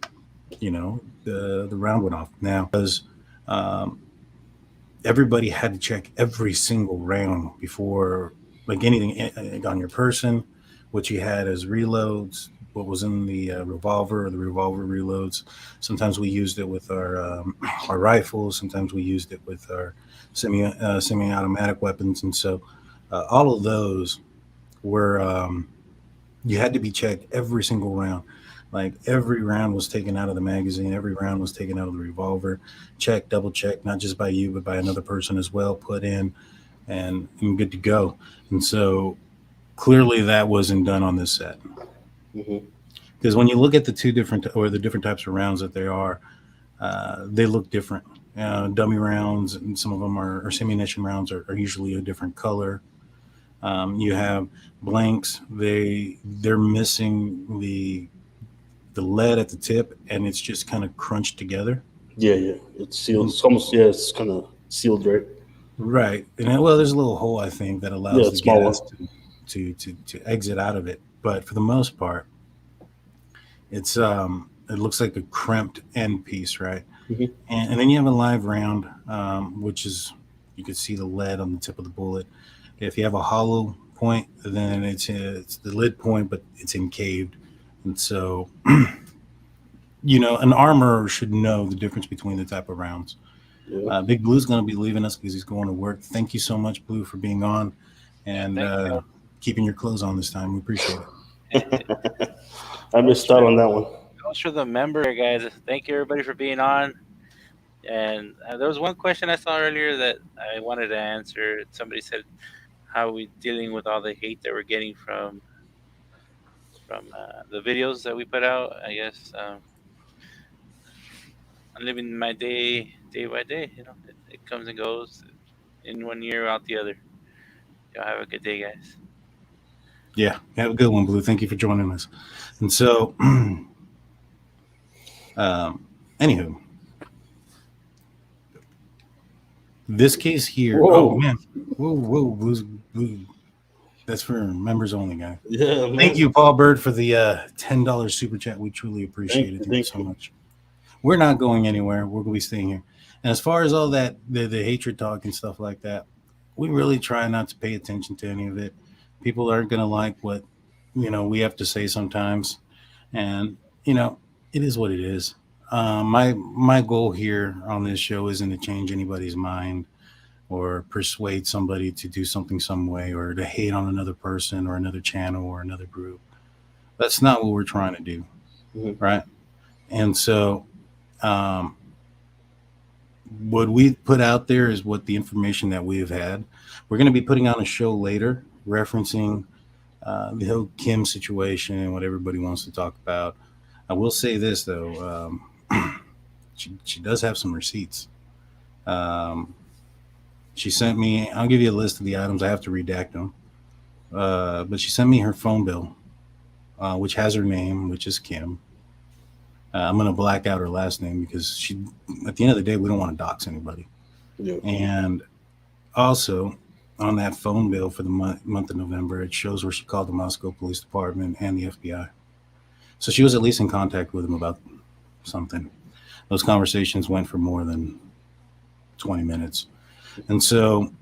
the round went off. Now, because everybody had to check every single round before, like anything on your person, what you had as reloads, what was in the revolver, or the revolver reloads. Sometimes we used it with our rifles. Sometimes we used it with our semi-automatic weapons. And so all of those were, you had to be checked every single round. Like every round was taken out of the magazine. Every round was taken out of the revolver. Checked, double checked, not just by you, but by another person as well, put in and good to go. And so clearly that wasn't done on this set. Because when you look at the different types of rounds that they are, they look different. Dummy rounds, and some of them are ammunition rounds, are usually a different color. You have blanks. They're missing the lead at the tip, and it's just kind of crunched together. Yeah. It's sealed. It's almost it's kind of sealed, right? Right. And there's a little hole, I think, that allows the gas to exit out of it. But for the most part, it's it looks like a crimped end piece, right? And then you have a live round, which is, you could see the lead on the tip of the bullet. If you have a hollow point, then it's the lid point, but it's encaved. And so, an armorer should know the difference between the type of rounds. Yeah. Big Blue's going to be leaving us because he's going to work. Thank you so much, Blue, for being on and keeping your clothes on this time. We appreciate it. I missed out on that one. Thanks for the member, guys. Thank you, everybody, for being on. And there was one question I saw earlier that I wanted to answer. Somebody said, "How are we dealing with all the hate that we're getting from the videos that we put out?" I guess I'm living my day by day. It comes and goes. In 1 year, out the other. Y'all have a good day, guys. Yeah, have a good one, Blue. Thank you for joining us. And so, anywho, this case here. Whoa. Oh man, whoa, Blue. That's for members only, guy. Yeah, man. Thank you, Paul Bird, for the $10 super chat. We truly appreciate it. Thank you so much. We're not going anywhere. We're going to be staying here. And as far as all that, the hatred talk and stuff like that, we really try not to pay attention to any of it. People aren't going to like what, we have to say sometimes. And, it is what it is. My goal here on this show isn't to change anybody's mind or persuade somebody to do something some way or to hate on another person or another channel or another group. That's not what we're trying to do. Mm-hmm. Right. And so, what we put out there is what the information that we have had. We're going to be putting on a show later referencing the whole Kim situation and what everybody wants to talk about. I will say this though, she does have some receipts. She sent me, I'll give you a list of the items. I have to redact them. But she sent me her phone bill, which has her name, which is Kim. I'm going to black out her last name because at the end of the day, we don't want to dox anybody. Yeah. And also on that phone bill for the month of November, it shows where she called the Moscow Police Department and the FBI. So she was at least in contact with them about something. Those conversations went for more than 20 minutes. And so,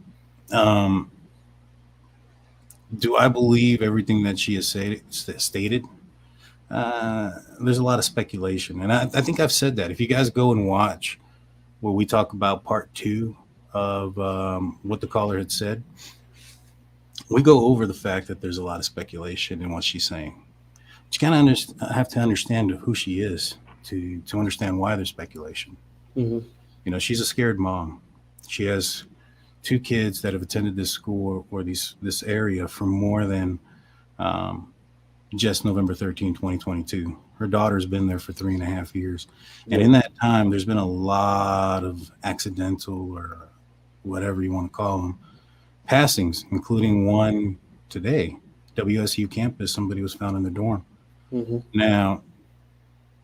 do I believe everything that she has stated? There's a lot of speculation. And I think I've said that. If you guys go and watch where we talk about part 2 of what the caller had said, we go over the fact that there's a lot of speculation in what she's saying. But you kind of have to understand who she is to understand why there's speculation. Mm-hmm. She's a scared mom. She has 2 kids that have attended this school or this area for more than just November 13, 2022. Her daughter's been there for 3.5 years. And in that time, there's been a lot of accidental or whatever you want to call them passings, including one today, WSU campus. Somebody was found in the dorm. Mm-hmm. Now,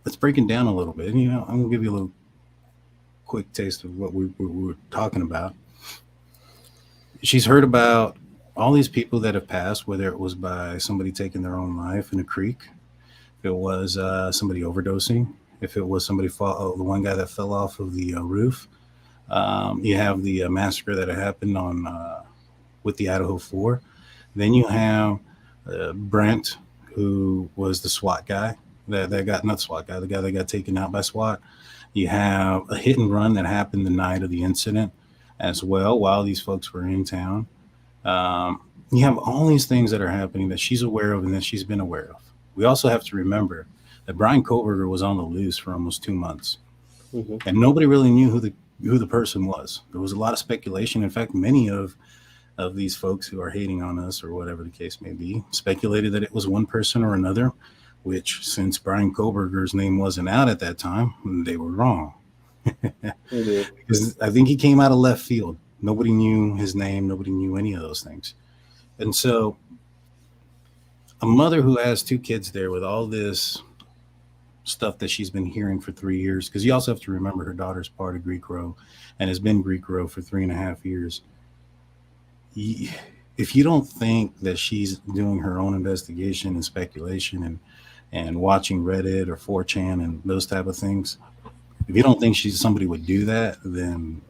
let's break it down a little bit. I'm going to give you a little quick taste of what we were talking about. She's heard about all these people that have passed, whether it was by somebody taking their own life in a creek, if it was somebody overdosing, if it was somebody the one guy that fell off of the roof. You have the massacre that happened with the Idaho 4. Then you have Brent, who was the SWAT guy that got, not SWAT guy, the guy that got taken out by SWAT. You have a hit and run that happened the night of the incident as well, while these folks were in town. You have all these things that are happening that she's aware of and that she's been aware of. We also have to remember that Brian Koberger was on the loose for almost 2 months. Mm-hmm. And nobody really knew who the person was. There was a lot of speculation. In fact, many of these folks who are hating on us or whatever the case may be speculated that it was one person or another, which since Brian Koberger's name wasn't out at that time, they were wrong. Because I think he came out of left field. Nobody knew his name. Nobody knew any of those things. And so a mother who has 2 kids there with all this stuff that she's been hearing for 3 years, because you also have to remember her daughter's part of Greek Row and has been Greek Row for 3.5 years. If you don't think that she's doing her own investigation and speculation and watching Reddit or 4chan and those type of things, if you don't think somebody would do that, then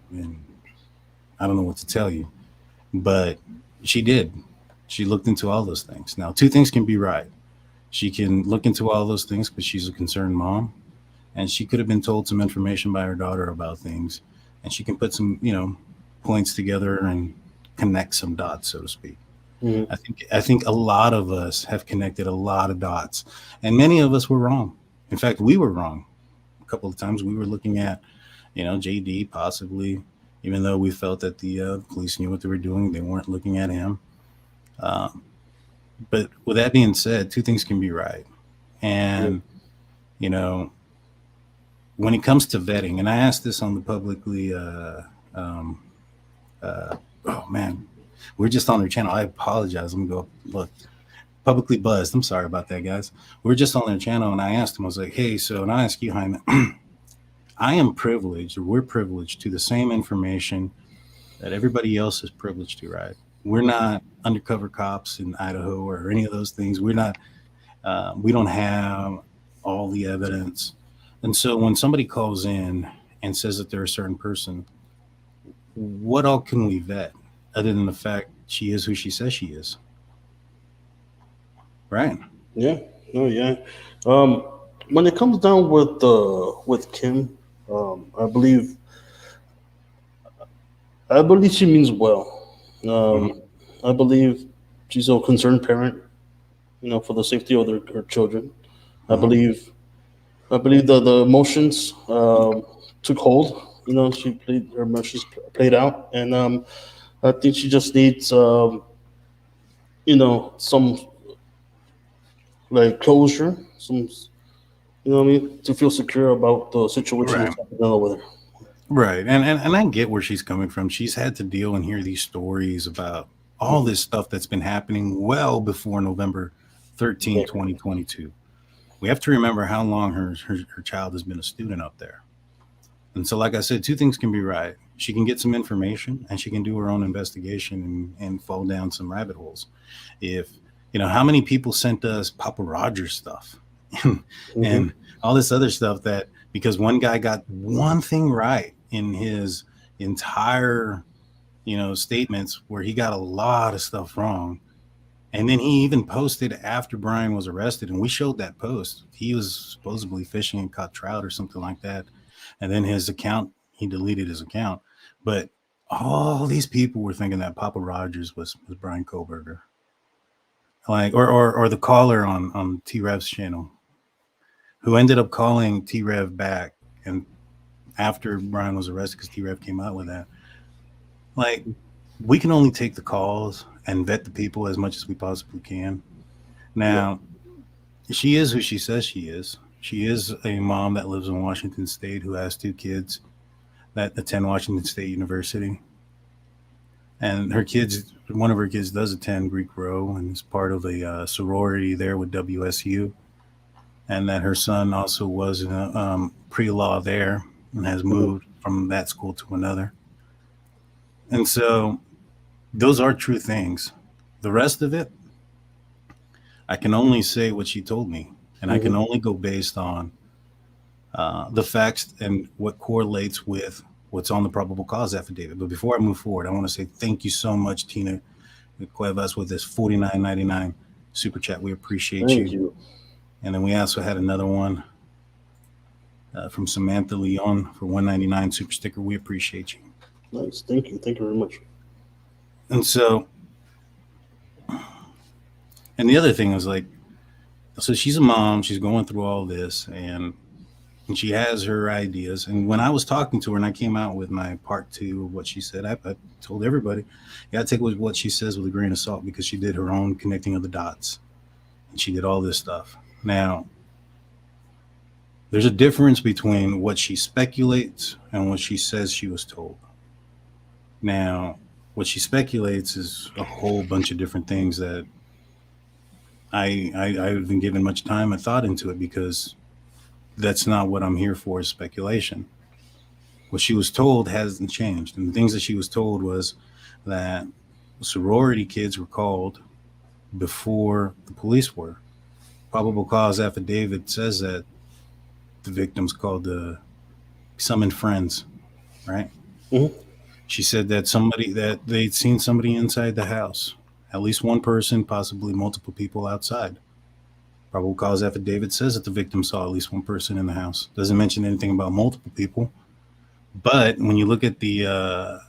I don't know what to tell you. But she did. She looked into all those things. Now, two things can be right. She can look into all those things because she's a concerned mom, and she could have been told some information by her daughter about things, and she can put some, points together and connect some dots, so to speak. Mhm. I think a lot of us have connected a lot of dots, and many of us were wrong. In fact, we were wrong a couple of times. We were looking at, JD possibly, even though we felt that the police knew what they were doing. They weren't looking at him. Um, but with that being said, two things can be right, Yeah. and you know when it comes to vetting, and I asked this on the publicly. Um, oh man, we're just on their channel. I apologize. Let me go look. Publicly buzzed. I'm sorry about that, guys. We're just on their channel, and I asked him. I was like, "Hey, so," and I ask you, Jaime. I am privileged, or we're privileged to the same information that everybody else is privileged to. Right? We're not undercover cops in Idaho or any of those things. We're not. We don't have all the evidence, and so when somebody calls in and says that they're a certain person, what all can we vet other than the fact she is who she says she is? Right. Yeah. No. Yeah. Um, when it comes down with Kim, I believe she means well. Mhm. I believe she's a concerned parent, for the safety of her children. I Mhm. believe the emotions took hold. She played her emotions played out, and I think she just needs some like closure, some what I mean, to feel secure about the situation Right. that's happening over there. Right. And I get where she's coming from. She's had to deal and hear these stories about all Mhm. this stuff that's been happening well before November 13th, Yeah. 2022. We have to remember how long her child has been a student up there. And so, like I said, two things can be right. She can get some information and she can do her own investigation and fall down some rabbit holes. If, how many people sent us Papa Rogers stuff and, Hmm. and all this other stuff that because one guy got one thing right in his entire, statements where he got a lot of stuff wrong. And then he even posted after Brian was arrested, and we showed that post. He was supposedly fishing and caught trout or something like that. And then his account, he deleted his account. But all these people were thinking that Papa Rogers was Brian Koberger. Like or the caller on T Rev's channel, who ended up calling T Rev back and after Brian was arrested because T Rev came out with that. Like we can only take the calls and vet the people as much as we possibly can. Yeah. Now, she is who she says she is. She is a mom that lives in Washington State who has two kids that attend Washington State University. And one of her kids does attend Greek Row and is part of a sorority there with WSU. And that her son also was in a pre-law there and has Hmm. moved from that school to another. And so those are true things. The rest of it, I can only say what she told me, and I can Hmm. only go based on the facts and what correlates with what's on the probable cause affidavit. But before I move forward, I want to say thank you so much, Tina Cuevas, with this 49.99 super chat. We appreciate Thank you. you. And then we also had another one from Samantha Leon for 199 super sticker. We appreciate you. Nice. Thank you. Thank you very much. And so, and the other thing was like, so she's a mom. She's going through all this, and she has her ideas. And when I was talking to her and I came out with my part two of what she said, I told everybody, you got to take what she says with a grain of salt because she did her own connecting of the dots and she did all this stuff. Now, there's a difference between what she speculates and what she says she was told. Now, what she speculates is a whole bunch of different things that I haven't given much time and thought into it because that's not what I'm here for is speculation. What she was told hasn't changed. And the things that she was told was that sorority kids were called before the police were. Probable cause affidavit says that the victims called the summoned friends, right? Hmm. She said that that they'd seen somebody inside the house at least one person, possibly multiple people outside. Probable cause affidavit says that the victim saw at least one person in the house. Doesn't mention anything about multiple people. But when you look at the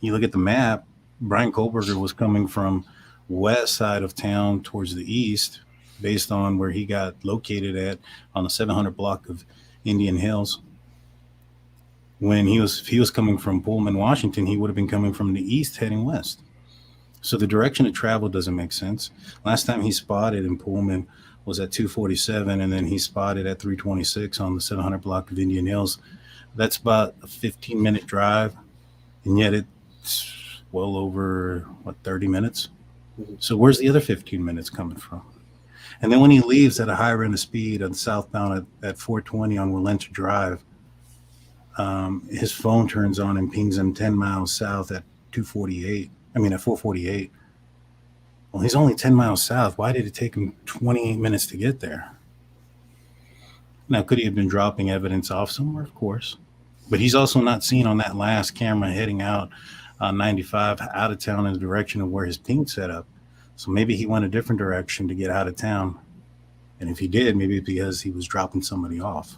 map, Brian Kohlberger was coming from west side of town towards the east, based on where he got located at on the 700 block of Indian Hills. When if he was coming from Pullman, Washington, he would have been coming from the east heading west. So the direction of travel doesn't make sense. Last time he spotted in Pullman was at 247, and then he spotted at 326 on the 700 block of Indian Hills. That's about a 15-minute drive, and yet it's well over 30 minutes. So where's the other 15 minutes coming from? And then when he leaves at a higher rate of speed on southbound at 420 on Willenta Drive, his phone turns on and pings him 10 miles south at 448. Well, he's only 10 miles south. Why did it take him 28 minutes to get there? Now, could he have been dropping evidence off somewhere? Of course. But he's also not seen on that last camera heading out on 95 out of town in the direction of where his ping set up. So maybe he went a different direction to get out of town. And if he did, maybe because he was dropping somebody off.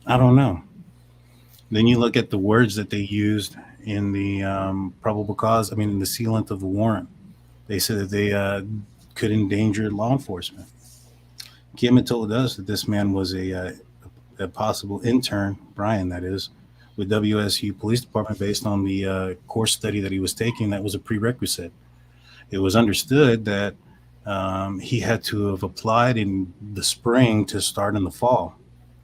I don't know. Then you look at the words that they used in the in the sealant of the warrant. They said that they could endanger law enforcement. Kim had told us that this man was a possible intern, Brian, that is, with WSU Police Department based on the course study that he was taking. That was a prerequisite. It was understood that he had to have applied in the spring to start in the fall.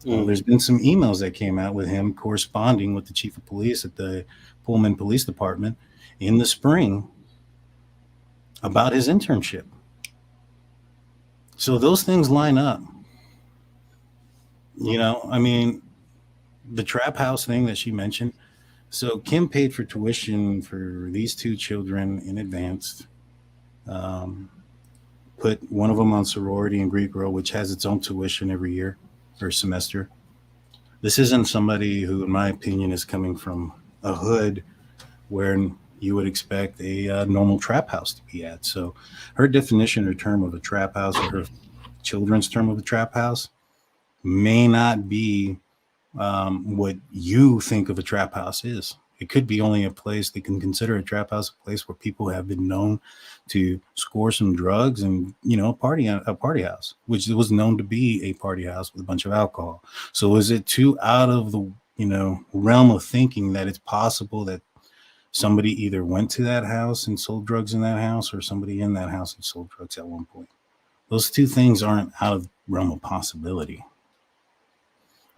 There's been some emails that came out with him corresponding with the chief of police at the Pullman Police Department in the spring about his internship. So those things line up. The trap house thing that she mentioned. So Kim paid for tuition for these two children in advance. Put one of them on sorority and Greek Girl, which has its own tuition every year or semester. This isn't somebody who, in my opinion, is coming from a hood where you would expect a normal trap house to be at. So her definition or term of a trap house, or her children's term of a trap house, may not be what you think of a trap house is. It could be only a place they can consider a trap house, a place where people have been known to score some drugs and, a party house, which was known to be a party house with a bunch of alcohol. So is it too out of the, realm of thinking that it's possible that somebody either went to that house and sold drugs in that house, or somebody in that house and sold drugs at one point? Those two things aren't out of the realm of possibility,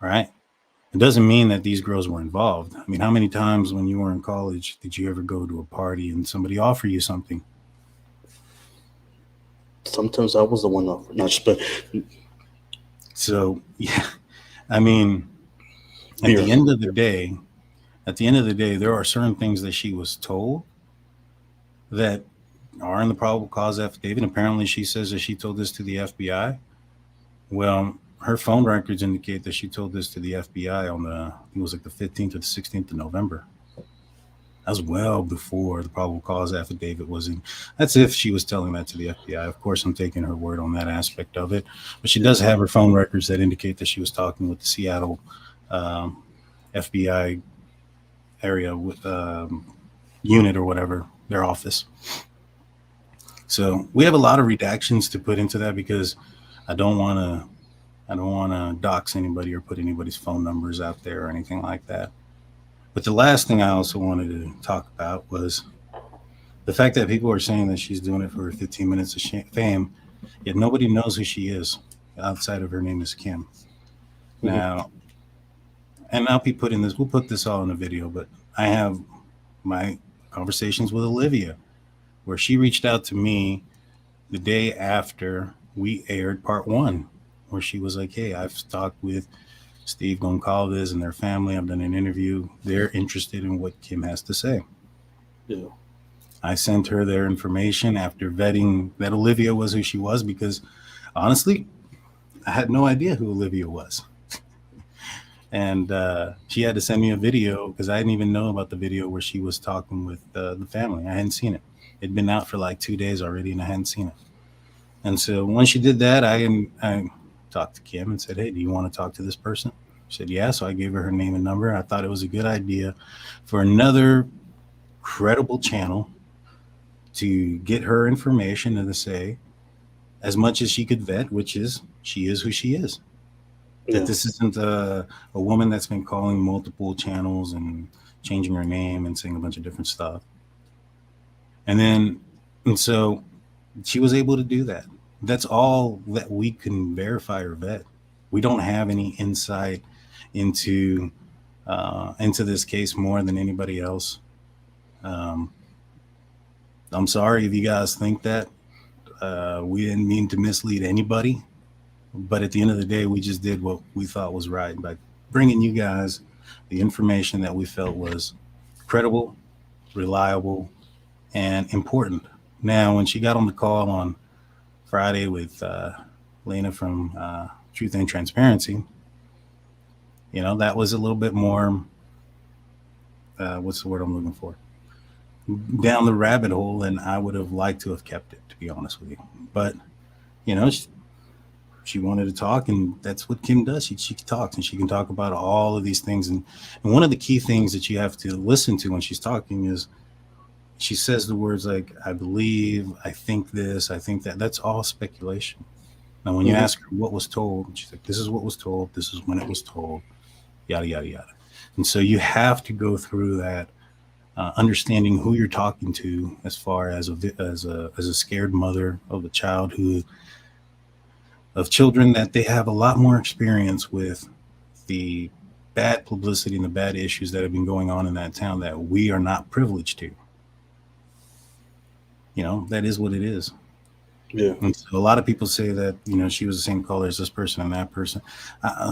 right? It doesn't mean that these girls were involved. I mean, how many times when you were in college did you ever go to a party and somebody offer you something? Sometimes I was the one offered. Not just, but so yeah, I mean, at the end of the day, there are certain things that she was told that are in the probable cause affidavit. Apparently, she says that she told this to the FBI. Well, her phone records indicate that she told this to the FBI on it was like the 15th or the 16th of November. That was well before the probable cause affidavit was in. That's if she was telling that to the FBI. Of course, I'm taking her word on that aspect of it. But she does have her phone records that indicate that she was talking with the Seattle FBI area with unit or whatever, their office. So we have a lot of redactions to put into that because I don't want to dox anybody or put anybody's phone numbers out there or anything like that. But the last thing I also wanted to talk about was the fact that people are saying that she's doing it for 15 minutes of fame, yet nobody knows who she is outside of her name is Kim. Mm-hmm. Now, and I'll be putting this, we'll put this all in a video, but I have my conversations with Olivia, where she reached out to me the day after we aired part 1, where she was like, hey, I've talked with Steve Goncalves and their family. I've done an interview. They're interested in what Kim has to say. Yeah. I sent her their information after vetting that Olivia was who she was, because honestly, I had no idea who Olivia was. And she had to send me a video because I didn't even know about the video where she was talking with the family. I hadn't seen it. It'd been out for like 2 days already, and I hadn't seen it. And so once she did that, I talked to Kim and said, "Hey, do you want to talk to this person?" She said, "Yeah." So I gave her name and number. I thought it was a good idea for another credible channel to get her information and to say as much as she could vet, which is she is who she is. That this isn't a woman that's been calling multiple channels and changing her name and saying a bunch of different stuff. And so she was able to do that. That's all that we can verify or vet. We don't have any insight into this case more than anybody else. I'm sorry if you guys think that. We didn't mean to mislead anybody, but at the end of the day, we just did what we thought was right by bringing you guys the information that we felt was credible, reliable, and important. Now, when she got on the call on Friday with Lena from Truth and Transparency, that was a little bit more, what's the word I'm looking for? Down the rabbit hole, and I would have liked to have kept it, to be honest with you. But, she wanted to talk, and that's what Kim does. She talks, and she can talk about all of these things. And one of the key things that you have to listen to when she's talking is she says the words like, "I believe," "I think this," "I think that." That's all speculation. Now, when you ask her what was told, she's like, "This is what was told. This is when it was told," yada, yada, yada. And so you have to go through that, understanding who you're talking to, as far as a scared mother of a child of children that they have a lot more experience with the bad publicity and the bad issues that have been going on in that town that we are not privileged to. That is what it is. Yeah. And so a lot of people say that, she was the same color as this person and that person.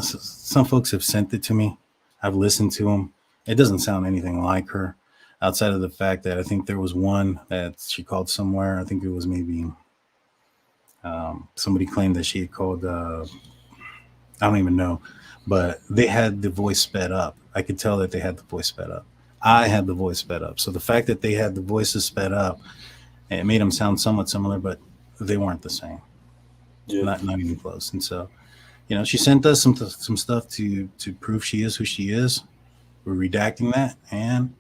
Some folks have sent it to me. I've listened to them. It doesn't sound anything like her, outside of the fact that I think there was one that she called somewhere. I think it was maybe somebody claimed that she had called, I don't even know, but they had the voice sped up. I could tell that they had the voice sped up. I had the voice sped up. So the fact that they had the voices sped up, it made them sound somewhat similar, but they weren't the same. Yeah. Not even close. And so, she sent us some stuff to prove she is who she is. We're redacting that, and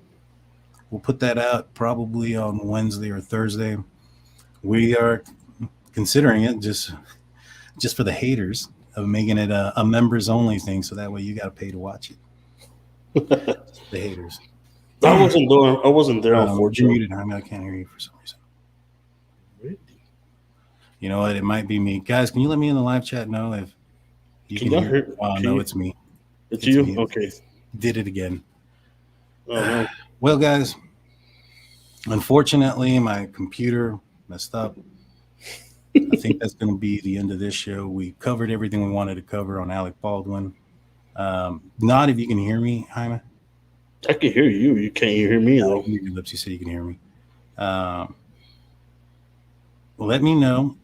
we'll put that out probably on Wednesday or Thursday. We are considering it just for the haters of making it a members only thing, so that way you got to pay to watch it. The haters. I wasn't there. Unfortunately, you're muted. I can't hear you for some reason. Really? You know what? It might be me. Guys, can you let me in the live chat know if you can hear? No, it's me. It's you? Me. Okay. Did it again. Uh-huh. Well, guys, unfortunately, my computer messed up. I think that's going to be the end of this show. We covered everything we wanted to cover on Alec Baldwin. Not if you can hear me, Halyna. I can hear you. You can't hear me, though. Your lips, you said you can hear me. Let me know.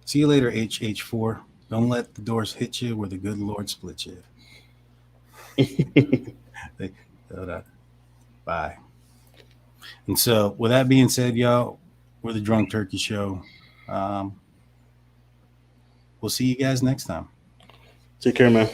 See you later, HH4. Don't let the doors hit you where the good Lord split you. Bye. And so, with that being said, y'all, we're the Drunk Turkey Show. We'll see you guys next time. Take care, man.